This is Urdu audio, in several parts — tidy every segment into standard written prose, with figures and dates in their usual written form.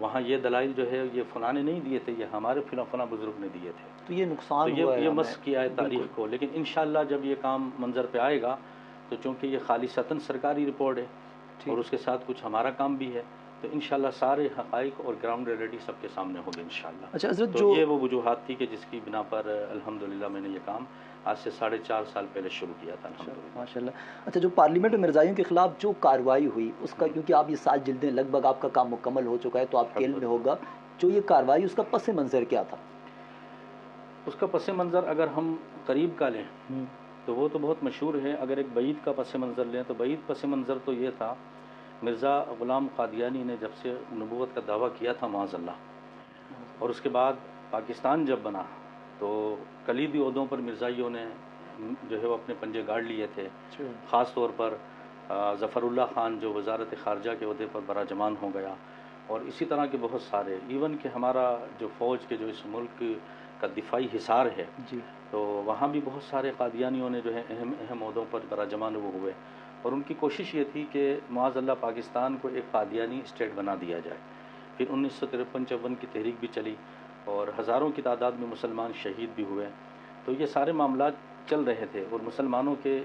وہاں یہ دلائل جو ہے یہ فلاں نے نہیں دیے تھے، یہ ہمارے فلاں بزرگ نے دیے تھے. تو یہ نقصان تو ہوا ہے یہ ہمیں. مس کیا ہے تاریخ بالکل. کو. لیکن انشاءاللہ جب یہ کام منظر پہ آئے گا تو چونکہ یہ خالصتاً سرکاری رپورٹ ہے اور اس کے ساتھ کچھ ہمارا کام بھی ہے، تو انشاءاللہ سارے حقائق اور گراؤنڈ ریئلٹی سب کے سامنے ہوگی انشاءاللہ. اچھا حضرت، تو جو یہ وہ وجوہات تھی کہ جس کی بنا پر الحمدللہ میں نے یہ کام آج سے 4.5 سال پہلے شروع کیا تھا الحمدللہ. ماشاء اللہ. اچھا، جو پارلیمنٹ میں مرزائیوں کے خلاف جو کارروائی ہوئی اس کا، کیونکہ آپ یہ 7 جلدیں لگ بھگ آپ کا کام مکمل ہو چکا ہے تو آپ کے علم میں ہوگا، جو یہ کارروائی اس کا پس منظر کیا تھا؟ اس کا پس منظر اگر ہم قریب کا لیں تو وہ تو بہت مشہور ہے. اگر ایک بعید کا پس منظر لیں تو بعید پس منظر تو یہ تھا، مرزا غلام قادیانی نے جب سے نبوت کا دعویٰ کیا تھا معاذ اللہ، اور اس کے بعد پاکستان جب بنا تو کلیدی عہدوں پر مرزائیوں نے جو ہے وہ اپنے پنجے گاڑ لیے تھے. خاص طور پر ظفر اللہ خان جو وزارت خارجہ کے عہدے پر براجمان ہو گیا، اور اسی طرح کے بہت سارے، ایون کہ ہمارا جو فوج کے جو اس ملک کا دفاعی حصار ہے تو وہاں بھی بہت سارے قادیانیوں نے جو ہے اہم عہدوں پر براجمان وہ ہوئے، اور ان کی کوشش یہ تھی کہ معاذ اللہ پاکستان کو ایک قادیانی اسٹیٹ بنا دیا جائے. پھر 1953-54 کی تحریک بھی چلی اور ہزاروں کی تعداد میں مسلمان شہید بھی ہوئے. تو یہ سارے معاملات چل رہے تھے اور مسلمانوں کے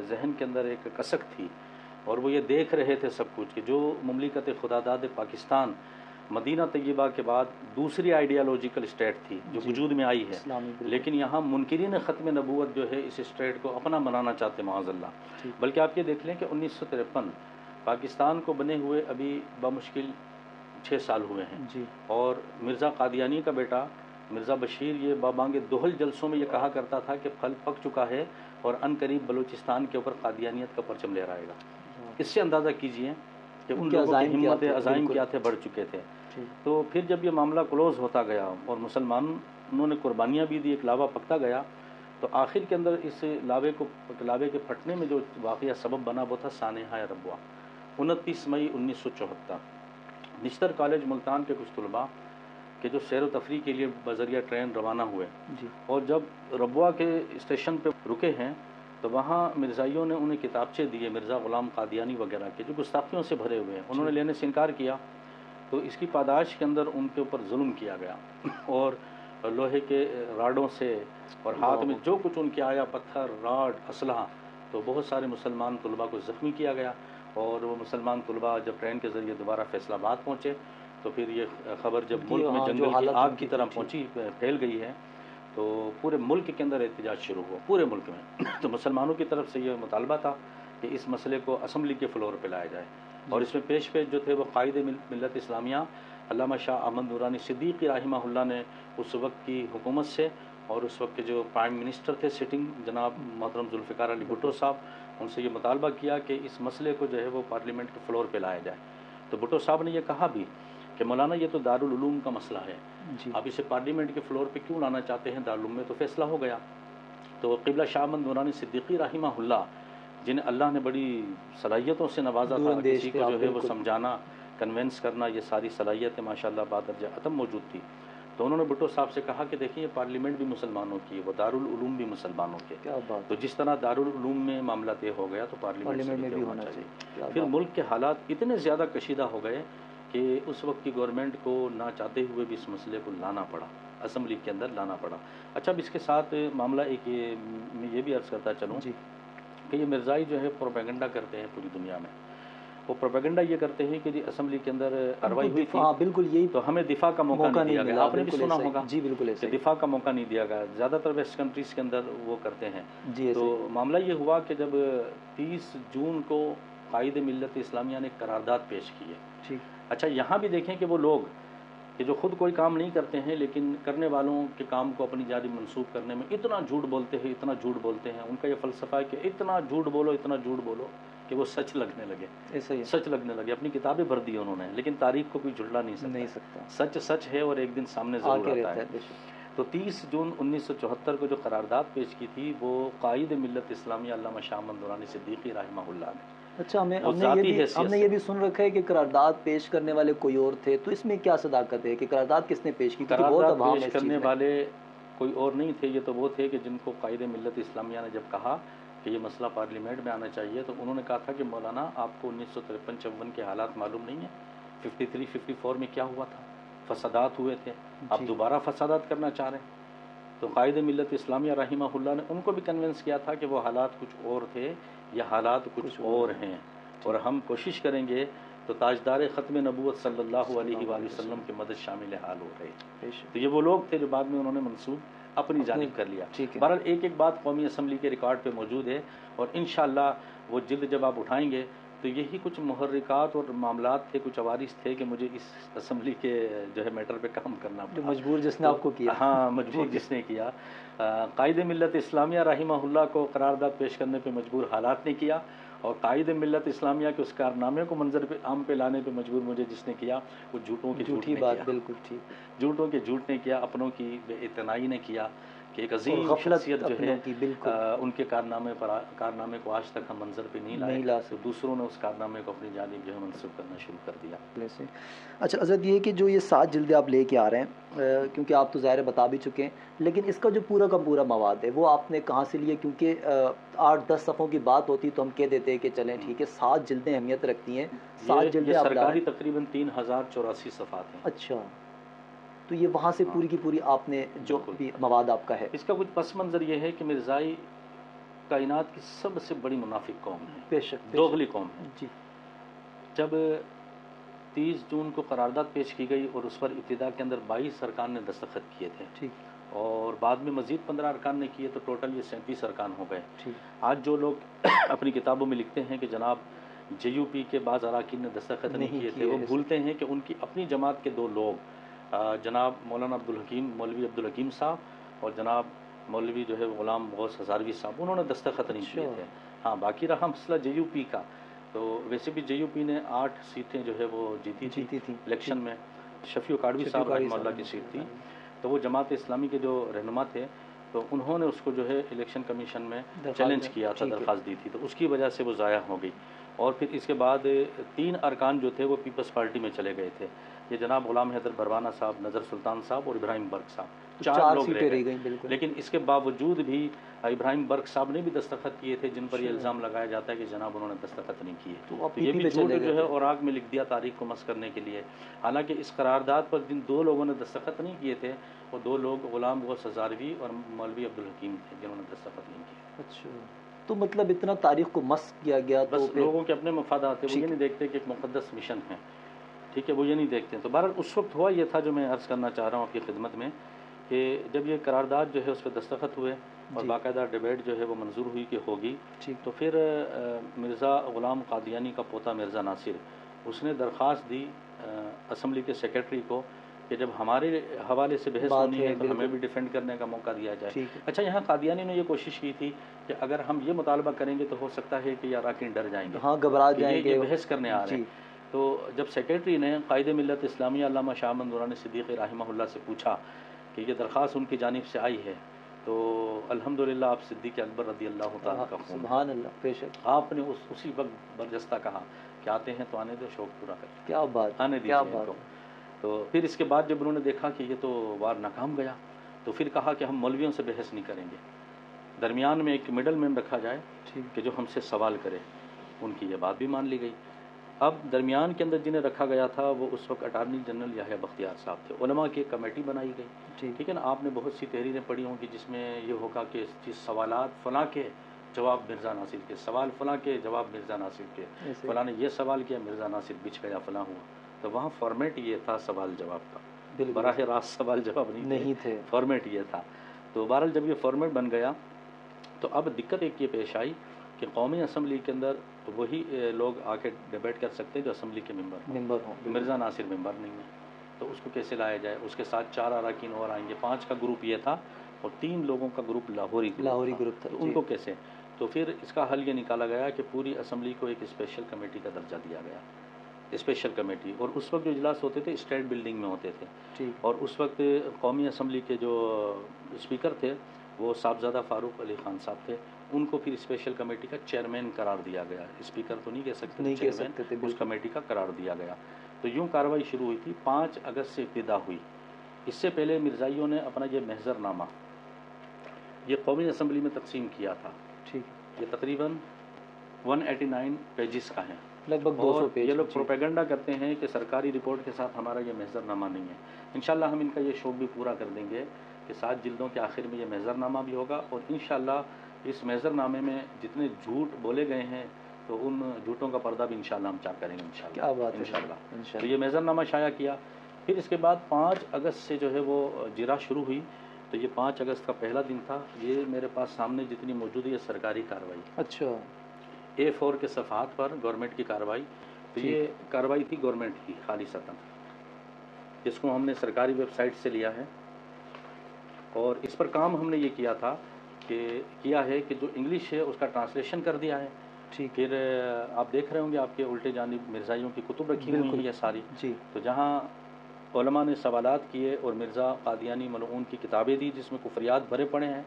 ذہن کے اندر ایک کسک تھی، اور وہ یہ دیکھ رہے تھے سب کچھ کہ جو مملکت خداداد پاکستان مدینہ طیبہ کے بعد دوسری آئیڈیالوجیکل اسٹیٹ تھی جو وجود میں آئی ہے، لیکن یہاں منکرین ختم نبوت جو ہے اس اسٹیٹ کو اپنا بنانا چاہتے معاذ اللہ. بلکہ آپ یہ دیکھ لیں کہ 1953 پاکستان کو بنے ہوئے ابھی بمشکل 6 سال ہوئے ہیں، اور مرزا قادیانی کا بیٹا مرزا بشیر یہ بابانگ دہل جلسوں میں یہ کہا کرتا تھا کہ پھل پک چکا ہے اور ان قریب بلوچستان کے اوپر قادیانیت کا پرچم لہرائے گا. اس سے اندازہ کیجئے کہ ان لوگوں کی ہمت عزائم کیا تھے، بڑھ چکے تھے. تو پھر جب یہ معاملہ کلوز ہوتا گیا اور مسلمانوں نے قربانیاں بھی دی، ایک لاوا پکتا گیا، تو آخر کے اندر اس لاوے کے پھٹنے میں جو واقعہ سبب بنا وہ تھا سانحہ ربوہ. 29 مئی 1974 نشتر کالج ملتان کے کچھ طلباء کہ جو سیر و تفریح کے لیے بذریعہ ٹرین روانہ ہوئے، اور جب ربوہ کے اسٹیشن پہ رکے ہیں تو وہاں مرزائیوں نے انہیں کتابچے دیے مرزا غلام قادیانی وغیرہ کے جو گستاخیوں سے بھرے ہوئے ہیں. انہوں نے لینے سے انکار کیا، تو اس کی پاداش کے اندر ان کے اوپر ظلم کیا گیا اور لوہے کے راڈوں سے اور ہاتھ میں جو کچھ ان کے آیا، پتھر، راڈ، اسلحہ، تو بہت سارے مسلمان طلباء کو زخمی کیا گیا. اور وہ مسلمان طلباء جب ٹرین کے ذریعے دوبارہ فیصل آباد پہنچے تو پھر یہ خبر جب ملک میں جنگل کی آگ کی طرح پہنچی، پھیل گئی ہے، تو پورے ملک کے اندر احتجاج شروع ہوا، پورے ملک میں. تو مسلمانوں کی طرف سے یہ مطالبہ تھا کہ اس مسئلے کو اسمبلی کے فلور پہ لایا جائے، اور اس میں پیش جو تھے وہ قائد ملت اسلامیہ علامہ شاہ احمد نورانی صدیقی رحمہ اللہ نے اس وقت کی حکومت سے اور اس وقت کے جو پرائم منسٹر تھے سٹنگ جناب محترم ذوالفقار علی بھٹو صاحب، ان سے یہ مطالبہ کیا کہ اس مسئلے کو جو ہے وہ پارلیمنٹ کے فلور پہ لایا جائے. تو بھٹو صاحب نے یہ کہا بھی کہ مولانا یہ تو دارالعلوم کا مسئلہ ہے، آپ اسے پارلیمنٹ کے فلور پہ کیوں لانا چاہتے ہیں، دارالعلوم میں تو فیصلہ ہو گیا. تو قبلہ شاہ احمد نورانی صدیقی رحمہ اللہ جنہیں اللہ نے بڑی صلاحیتوں سے نوازا تھا، کسی کو جو ہے وہ سمجھانا، کنونس کرنا، یہ ساری صلاحیتیں ماشاءاللہ بادرجہ ختم موجود تھی. تو انہوں نے بھٹو صاحب سے کہا کہ دیکھیں یہ پارلیمنٹ بھی مسلمانوں کی ہے، وہ دارالعلوم بھی مسلمانوں کے، تو جس طرح دارالعلوم میں معاملہ طے ہو گیا تو پارلیمنٹ میں بھی ہونا چاہیے. پھر ملک کے حالات اتنے زیادہ کشیدہ ہو گئے کہ اس وقت کی گورنمنٹ کو نہ چاہتے ہوئے بھی اس مسئلے کو لانا پڑا، اسمبلی کے اندر لانا پڑا. اچھا، اب اس کے ساتھ معاملہ ایک میں یہ بھی عرض کرتا چلوں کہ یہ مرزائی جو ہے پروپیگنڈا کرتے ہیں پوری دنیا میں. وہ پروپیگنڈا یہ کرتے ہیں کہ جی اسمبلی کے اندر کارروائی ہوئی تھی، بالکل یہی، تو ہمیں دفاع کا موقع نہیں دیا گیا. آپ نے بھی سنا ہوگا جی بالکل کہ دفاع کا موقع نہیں دیا گیا، زیادہ تر ویسٹ کنٹریز کے اندر وہ کرتے ہیں. تو معاملہ یہ ہوا کہ جب 30 جون کو قائد ملت اسلامیہ نے قرارداد پیش کی ہے. اچھا، یہاں بھی دیکھیں کہ وہ لوگ کہ جو خود کوئی کام نہیں کرتے ہیں لیکن کرنے والوں کے کام کو اپنی جانب منسوب کرنے میں اتنا جھوٹ بولتے ہیں، اتنا جھوٹ بولتے ہیں. ان کا یہ فلسفہ ہے کہ اتنا جھوٹ بولو، اتنا جھوٹ بولو کہ وہ سچ لگنے لگے، سچ لگنے لگے. اپنی کتابیں بھر دی انہوں نے، لیکن تاریخ کو کوئی جھٹلا نہیں سکتا. سچ سچ ہے اور ایک دن سامنے ضرور آتا ہے. تو 30 جون 1974 کو جو قرارداد پیش کی تھی وہ قائد ملت اسلامیہ علامہ شاہ احمد نورانی صدیقی رحمہ اللہ نے. اچھا، ہم نے یہ بھی سن رکھا ہے کہ قرارداد پیش کرنے والے کوئی اور تھے، تو اس میں کیا صداقت ہے کہ قرارداد کس نے پیش کی؟ قرارداد پیش کرنے والے کوئی اور نہیں تھے، یہ تو وہ تھے کہ جن کو قائد ملت اسلامیہ نے جب کہا کہ یہ مسئلہ پارلیمنٹ میں آنا چاہیے تو انہوں نے کہا تھا کہ مولانا آپ کو 1953-54 کے حالات معلوم نہیں ہیں، 53 54 میں کیا ہوا تھا، فسادات ہوئے تھے، اب دوبارہ فسادات کرنا چاہ رہے ہیں۔ تو قائد ملت اسلامیہ رحمہ اللہ نے ان کو بھی کنونس کیا تھا کہ وہ حالات کچھ اور تھے، یہ حالات کچھ اور ہیں، اور ہم کوشش کریں گے تو تاجدار ختم نبوت صلی اللہ علیہ وآلہ وسلم کے مدد شامل حال ہو رہے۔ تو یہ وہ لوگ تھے جو بعد میں انہوں نے منسوب اپنی جانب کر لیا۔ بہرحال ایک ایک بات قومی اسمبلی کے ریکارڈ پہ موجود ہے، اور انشاءاللہ وہ جلد جب آپ اٹھائیں گے تو یہی کچھ محرکات اور معاملات تھے، کچھ عوارض تھے کہ مجھے اس اسمبلی کے جو ہے میٹر پہ کام کرنا پڑا، مجبور جس نے آپ کو کیا۔ ہاں، مجبور جس نے کیا۔ قائد ملت اسلامیہ رحمہ اللہ کو قرارداد پیش کرنے پہ مجبور حالات نے کیا، اور قائد ملت اسلامیہ کے اس کارنامے کو منظر پہ عام پہ لانے پہ مجبور مجھے جس نے کیا وہ جھوٹوں کے جھوٹ نے کیا، بالکل ٹھیک، جھوٹوں کے جھوٹ نے کیا، اپنوں کی بے اعتنائی نے کیا، کہ ایک عظیم غفلت شخصیت جو ہے بالکل ان کے کارنامے کو آج تک ہم منظر پہ نہیں لائے، تو دوسروں نے اس کارنامے کو اپنی جانب جو ہے منسوخ کرنا شروع کر دیا۔ اچھا حضرت، یہ کہ جو یہ 7 جلدیں آپ لے کے آ رہے ہیں، کیونکہ آپ تو ظاہر بتا بھی چکے ہیں، لیکن اس کا جو پورا کا پورا مواد ہے وہ آپ نے کہاں سے لیا؟ کیونکہ 8-10 صفحوں کی بات ہوتی تو ہم کہہ دیتے ہیں کہ چلیں ٹھیک ہے، 7 جلدیں اہمیت رکھتی ہیں، 7 جلدیں یہ آپ سرکاری تقریباً 3084 صفحات ہیں۔ اچھا، تو یہ وہاں سے پوری کی پوری آپ نے جو بھی مواد آپ کا ہے، اس کا کچھ پس منظر یہ ہے کہ مرزائی کائنات کی سب سے بڑی منافق قوم ہے، بے شک دوغلی قوم ہے۔ جی، جب 30 جون کو قرارداد پیش کی گئی اور اس پر ابتدا کے اندر 22 ارکان نے دستخط کیے تھے، ٹھیک، اور بعد میں مزید 15 ارکان نے کیے، تو ٹوٹل یہ 37 ارکان ہو گئے۔ ٹھیک، آج جو لوگ اپنی کتابوں میں لکھتے ہیں کہ جناب جے یو پی کے بعض اراکین نے دستخط نہیں کیے تھے، وہ بھولتے ہیں کہ ان کی اپنی جماعت کے 2 لوگ جناب مولانا عبدالحکیم مولوی عبدالحکیم صاحب اور جناب مولوی جو ہے غلام غوث ہزاروی صاحب، انہوں نے دستخط نہیں کیے تھے۔ ہاں، باقی رہا مسئلہ جے یو پی کا، تو ویسے بھی جے یو پی نے 8 سیٹیں جو ہے وہ جیتی تھی الیکشن میں، شفیع کاڑوی صاحب رحمہ اللہ کی سیٹ تھی، تو وہ جماعت اسلامی کے جو رہنما تھے تو انہوں نے اس کو جو ہے الیکشن کمیشن میں چیلنج کیا تھا، درخواست دی تھی، تو اس کی وجہ سے وہ ضائع ہو گئی۔ اور پھر اس کے بعد 3 ارکان جو تھے وہ پیپلز پارٹی میں چلے گئے تھے، یہ جناب غلام حیدر بروانہ صاحب، نظر سلطان صاحب اور ابراہیم برق صاحب، 4 لوگ رہ گئے۔ لیکن اس کے باوجود بھی ابراہیم برق صاحب نے بھی دستخط کیے تھے، جن پر یہ الزام لگایا جاتا ہے کہ جناب انہوں نے دستخط نہیں کیے، تو یہ بھی جھوٹ جو ہے اوراق میں لکھ دیا تاریخ کو مس کرنے کے لیے۔ حالانکہ اس قرارداد پر جن 2 لوگوں نے دستخط نہیں کیے تھے وہ 2 لوگ غلام غوث ہزاروی اور مولوی عبدالحکیم تھے جنہوں نے دستخط نہیں کیے۔ اچھا، تو مطلب اتنا تاریخ کو مس کیا گیا، بس لوگوں کے اپنے مفادات ہیں، وہ یہ نہیں دیکھتے کہ ایک مقدس مشن ہے، ٹھیک ہے، وہ یہ نہیں دیکھتے ہیں۔ تو بہرحال اس وقت ہوا یہ تھا جو میں عرض کرنا چاہ رہا ہوں آپ کی خدمت میں، کہ جب یہ قرارداد جو ہے اس پہ دستخط ہوئے اور باقاعدہ ڈیبیٹ جو ہے وہ منظور ہوئی کہ ہوگی، تو پھر مرزا غلام قادیانی کا پوتا مرزا ناصر، اس نے درخواست دی اسمبلی کے سیکرٹری کو کہ جب ہمارے حوالے سے بحث ہونی ہے تو ہمیں بھی ڈیفینڈ کرنے کا موقع دیا جائے۔ اچھا، یہاں قادیانی نے یہ کوشش کی تھی کہ اگر ہم یہ مطالبہ کریں گے تو ہو سکتا ہے کہ یہ اراکین ڈر جائیں گے، ہاں، گھبرا جائیں گے، یہ بحث کرنے آ رہے ہیں۔ تو جب سیکرٹری نے قائد ملت اسلامیہ علامہ شاہ احمد نورانی صدیقی رحمہ اللہ سے پوچھا کہ یہ درخواست ان کی جانب سے آئی ہے، تو الحمدللہ آپ صدیق اکبر رضی اللہ تعالیٰ کا خون، سبحان اللہ، بے شک، آپ نے اسی وقت برجستہ کہا کہ آتے ہیں تو آنے دو، شوق پورا کر، کیا بات، آنے دیجیے ان کو۔ تو پھر اس کے بعد جب انہوں نے دیکھا کہ یہ تو وار ناکام گیا، تو پھر کہا کہ ہم مولویوں سے بحث نہیں کریں گے، درمیان میں ایک مڈل مین رکھا جائے کہ جو ہم سے سوال کرے۔ ان کی یہ بات بھی مان لی گئی۔ اب درمیان کے اندر جنہیں رکھا گیا تھا وہ اس وقت اٹارنی جنرل یحییٰ بختیار صاحب تھے، علماء کی ایک کمیٹی بنائی گئی، ٹھیک ہے نا۔ آپ نے بہت سی تحریریں پڑھی ہوں گی جس میں یہ ہوگا کہ جس سوالات فلاں کے جواب مرزا ناصر کے، سوال فلاں کے جواب مرزا ناصر کے، فلاں نے یہ سوال کیا مرزا ناصر بچ گیا، فلاں ہوا۔ تو وہاں فارمیٹ یہ تھا سوال جواب کا، براہ راست سوال جواب نہیں تھے، فارمیٹ یہ تھا۔ تو بہرحال جب یہ فارمیٹ بن گیا تو اب دقت ایک یہ پیش آئی کہ قومی اسمبلی کے اندر وہی لوگ آ کے ڈیبیٹ کر سکتے جو اسمبلی کے ممبر ہوں، مرزا ناصر ممبر نہیں ہے، تو اس کو کیسے لایا جائے؟ اس کے ساتھ 4 اراکین اور آئیں گے، 5 کا گروپ یہ تھا اور 3 لوگوں کا گروپ لاہوری گروپ تھا، تو ان کو کیسے؟ تو پھر اس کا حل یہ نکالا گیا کہ پوری اسمبلی کو ایک اسپیشل کمیٹی کا درجہ دیا گیا، اسپیشل کمیٹی، اور اس وقت جو اجلاس ہوتے تھے اسٹیٹ بلڈنگ میں ہوتے تھے، اور اس وقت قومی اسمبلی کے جو اسپیکر تھے وہ صاحبزادہ فاروق علی خان صاحب تھے، ان کو پھر اسپیشل کمیٹی کا چیئرمین قرار دیا گیا، اسپیکر تو نہیں کہہ سکتے، چیئرمین اس کمیٹی کا قرار دیا گیا۔ تو یوں کارروائی شروع ہوئی تھی، 5 اگست سے ابتدا ہوئی۔ اس سے پہلے مرزائیوں نے اپنا یہ محضر نامہ یہ قومی اسمبلی میں تقسیم کیا تھا، یہ تقریباً 189 پیجز کا ہے، لگ بھگ 200 اور پیج. یہ لوگ جی. پروپیگنڈا کرتے ہیں کہ سرکاری رپورٹ کے ساتھ ہمارا یہ محضر نامہ نہیں ہے. انشاءاللہ ہم ان کا یہ شوق بھی پورا کر دیں گے کہ 7 جلدوں کے آخر میں یہ محضر نامہ بھی ہوگا، اور انشاءاللہ اس محضر نامے میں جتنے جھوٹ بولے گئے ہیں تو ان جھوٹوں کا پردہ بھی انشاءاللہ ہم چاک کریں گے انشاءاللہ. کیا بات ہے. انشاءاللہ. تو یہ محضر نامہ شائع کیا. پھر اس کے بعد 5 اگست سے جو ہے وہ جرا شروع ہوئی. تو یہ 5 اگست کا پہلا دن تھا. یہ میرے پاس سامنے جتنی موجود ہے یہ سرکاری کارروائی. اچھا. A4 کے صفحات پر گورنمنٹ کی کارروائی. تو یہ کارروائی تھی گورنمنٹ کی خالصتاً، جس کو ہم نے سرکاری ویب سائٹ سے لیا ہے. اور اس پر کام ہم نے یہ کیا ہے کہ جو انگلش ہے اس کا ٹرانسلیشن کر دیا ہے. پھر آپ دیکھ رہے ہوں گے آپ کے الٹے جانب مرزائیوں کی کتب رکھی ہوئی ہیں یہ ساری. تو جہاں علماء نے سوالات کیے اور مرزا قادیانی ملعون کی کتابیں دی جس میں کفریات بھرے پڑے ہیں،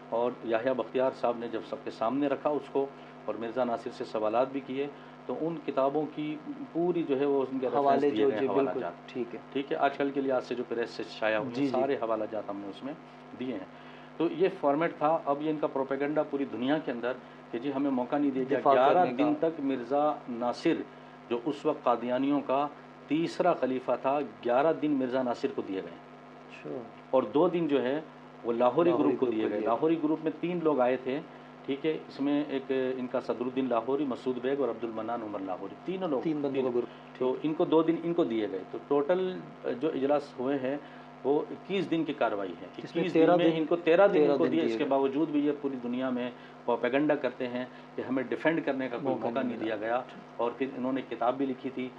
اور یحییٰ بختیار صاحب نے جب سب کے سامنے رکھا اس کو اور مرزا ناصر سے سوالات بھی کیے، تو ان کتابوں کی پوری جو ہے وہ ان کے ریفرنس دیے گئے حوالہ جات. ٹھیک ہے. آج کل کے لحاظ سے جو پریس سے شائع ہوئے سارے حوالہ جات ہم نے اس میں دیے ہیں. تو یہ فارمیٹ تھا. اب یہ ان کا پروپیگنڈا پوری دنیا کے اندر کہ جی ہمیں موقع نہیں دیا گیا. 11 دن تک مرزا ناصر جو اس وقت قادیانیوں کا تیسرا خلیفہ تھا، 11 دن مرزا ناصر کو دیے گئے، اور 2 دن جو ہے وہ لاہوری گروپ کو دیے گئے. لاہوری گروپ میں 3 لوگ آئے تھے. ٹھیک ہے. اس میں ایک ان کا صدر الدین لاہوری، مسعود بیگ اور عبد المنان عمر لاہوری، 3 لوگ، 3 بندوں کا گروپ. تو ان کو 2 دن ان کو دیے گئے. تو ٹوٹل جو اجلاس ہوئے ہیں وہ 21 دن کی کارروائی ہے. 21 دن میں ان کو 13 دن ان کو دیے. اس کے باوجود بھی یہ پوری دنیا میں پروپیگنڈا کرتے ہیں کہ ہمیں ڈیفینڈ کرنے کا کوئی موقع نہیں دیا گیا. اور پھر انہوں نے کتاب بھی لکھی تھی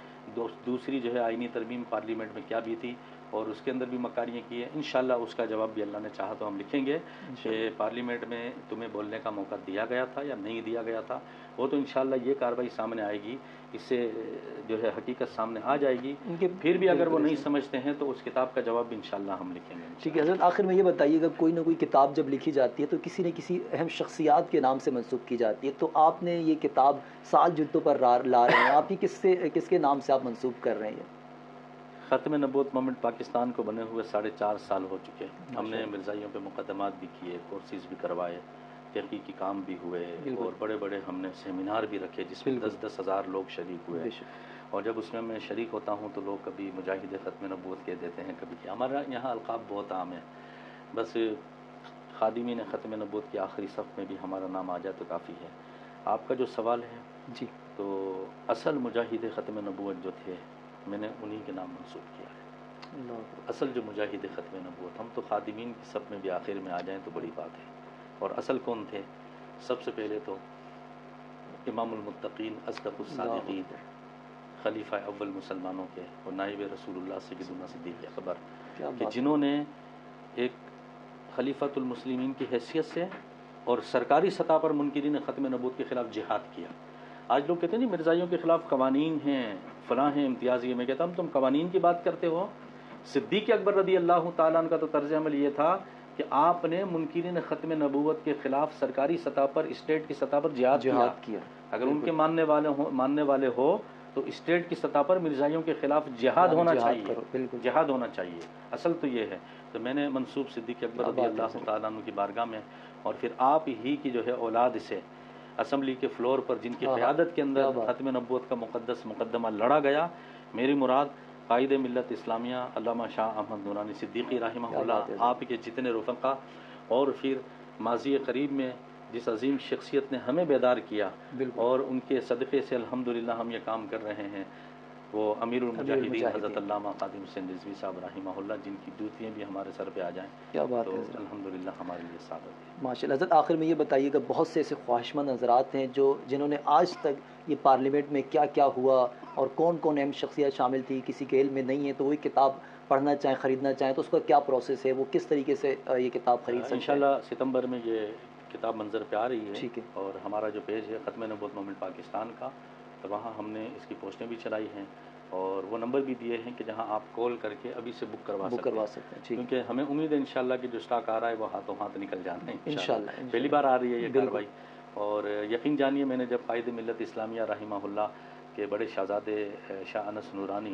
دوسری جو ہے آئینی ترمیم پارلیمنٹ میں کیا بھی تھی، اور اس کے اندر بھی مکاریاں کی ہیں. انشاءاللہ اس کا جواب بھی اللہ نے چاہا تو ہم لکھیں گے کہ پارلیمنٹ میں تمہیں بولنے کا موقع دیا گیا تھا یا نہیں دیا گیا تھا. وہ تو انشاءاللہ یہ کارروائی سامنے آئے گی، اس سے جو ہے حقیقت سامنے آ جائے گی. پھر بھی اگر وہ نہیں سمجھتے ہیں تو اس کتاب کا جواب بھی انشاءاللہ ہم لکھیں گے. ٹھیک ہے حضرت. آخر میں یہ بتائیے گا، کوئی نہ کوئی کتاب جب لکھی جاتی ہے تو کسی نہ کسی اہم شخصیات کے نام سے منسوب کی جاتی ہے. تو آپ نے یہ کتاب 7 جلدوں پر لا رہے ہیں، آپ یہ کس کے نام سے آپ منسوب کر رہے ہیں؟ ختم نبوت مومنٹ پاکستان کو بنے ہوئے 4.5 سال ہو چکے. ہم نے مرزائیوں پہ مقدمات بھی کیے، کورسز بھی کروائے، تحقیقی کام بھی ہوئے، اور بڑے بڑے ہم نے سیمینار بھی رکھے جس میں 10-10 ہزار لوگ شریک ہوئے. اور جب اس میں میں شریک ہوتا ہوں تو لوگ کبھی مجاہد ختم نبوت کہہ دیتے ہیں، کبھی کیا. ہمارا یہاں القاب بہت عام ہے، بس خادمین ختم نبوت کی آخری صف میں بھی ہمارا نام آ جائے تو کافی ہے. آپ کا جو سوال ہے جی، تو اصل مجاہد ختم نبوت جو تھے میں نے انہی کے نام منسوب کیا ہے. اصل جو مجاہد ختم نبوت، ہم تو خادمین کی صف میں بھی آخر میں آ جائیں تو بڑی بات ہے. اور اصل کون تھے؟ سب سے پہلے تو امام المتقین، اصدق الصادقین، خلیفہ اول مسلمانوں کے اور نائب رسول اللہ سیدنا صدیق اکبر، کہ جنہوں نے ایک خلیفۃ المسلمین کی حیثیت سے اور سرکاری سطح پر منکرین ختم نبوت کے خلاف جہاد کیا. آج لوگ کہتے ہیں نہیں مرزائیوں کے خلاف قوانین ہیں، فلاں ہیں، امتیازی. میں کہتا ہوں تم قوانین کی بات کرتے ہو. صدیق اکبر رضی اللہ تعالیٰ عنہ کا تو طرز عمل یہ تھا کہ آپ نے منکرین ختم نبوت کے خلاف سرکاری سطح پر، اسٹیٹ کی سطح پر جہاد کیا. اگر ان کے ماننے والے ہو تو اسٹیٹ کی سطح پر مرزائیوں کے خلاف جہاد ہونا چاہیے. جہاد ہونا چاہیے. اصل تو یہ ہے. تو میں نے منسوب صدیق اکبر رضی اللہ تعالیٰ عنہ کی بارگاہ میں، اور پھر آپ ہی کی جو ہے اولاد سے اسمبلی کے فلور پر جن کی قیادت کے اندر ختم نبوت کا مقدس مقدمہ لڑا گیا. میری مراد قائد ملت اسلامیہ علامہ شاہ احمد نورانی صدیقی رحمہ اللہ، آپ کے جتنے رفقا، اور پھر ماضی قریب میں جس عظیم شخصیت نے ہمیں بیدار کیا اور ان کے صدقے سے الحمدللہ ہم یہ کام کر رہے ہیں، وہ امیر المجاہدین حضرت علامہ قادم حسین رضوی صاحب رحمہ اللہ، جن کی جوتیاں بھی ہمارے سر پہ آ جائیں. کیا بات ہے. الحمدللہ ہمارے لیے سعادت ہے. ماشاء اللہ. حضرت آخر میں یہ بتائیے گا، بہت سے ایسے خواہشمند حضرات ہیں جنہوں نے آج تک یہ پارلیمنٹ میں کیا کیا ہوا اور کون کون اہم شخصیت شامل تھی کسی کے علم میں نہیں ہے، تو وہی کتاب پڑھنا چاہیں، خریدنا چاہیں، تو اس کا کیا پروسیس ہے، وہ کس طریقے سے یہ کتاب خرید سکتے ہیں؟ انشاءاللہ ستمبر میں یہ کتاب منظر پہ آ رہی ہے. ٹھیک ہے. اور ہمارا جو پیج ہے ختم نبوت مومنٹ پاکستان کا، تو وہاں ہم نے اس کی پوسٹیں بھی چلائی ہیں اور وہ نمبر بھی دیے ہیں کہ جہاں آپ کال کر کے ابھی سے بک کروا سکتے ہیں. کیونکہ ہمیں امید ہے انشاءاللہ کہ جو اسٹاک آ رہا ہے وہ ہاتھوں ہاتھ نکل جاتے ہیں انشاءاللہ. پہلی بار آ رہی ہے یہ کارروائی. اور یقین جانیے میں نے جب قائد ملت اسلامیہ رحمہ اللہ کے بڑے شہزادے شاہ انس نورانی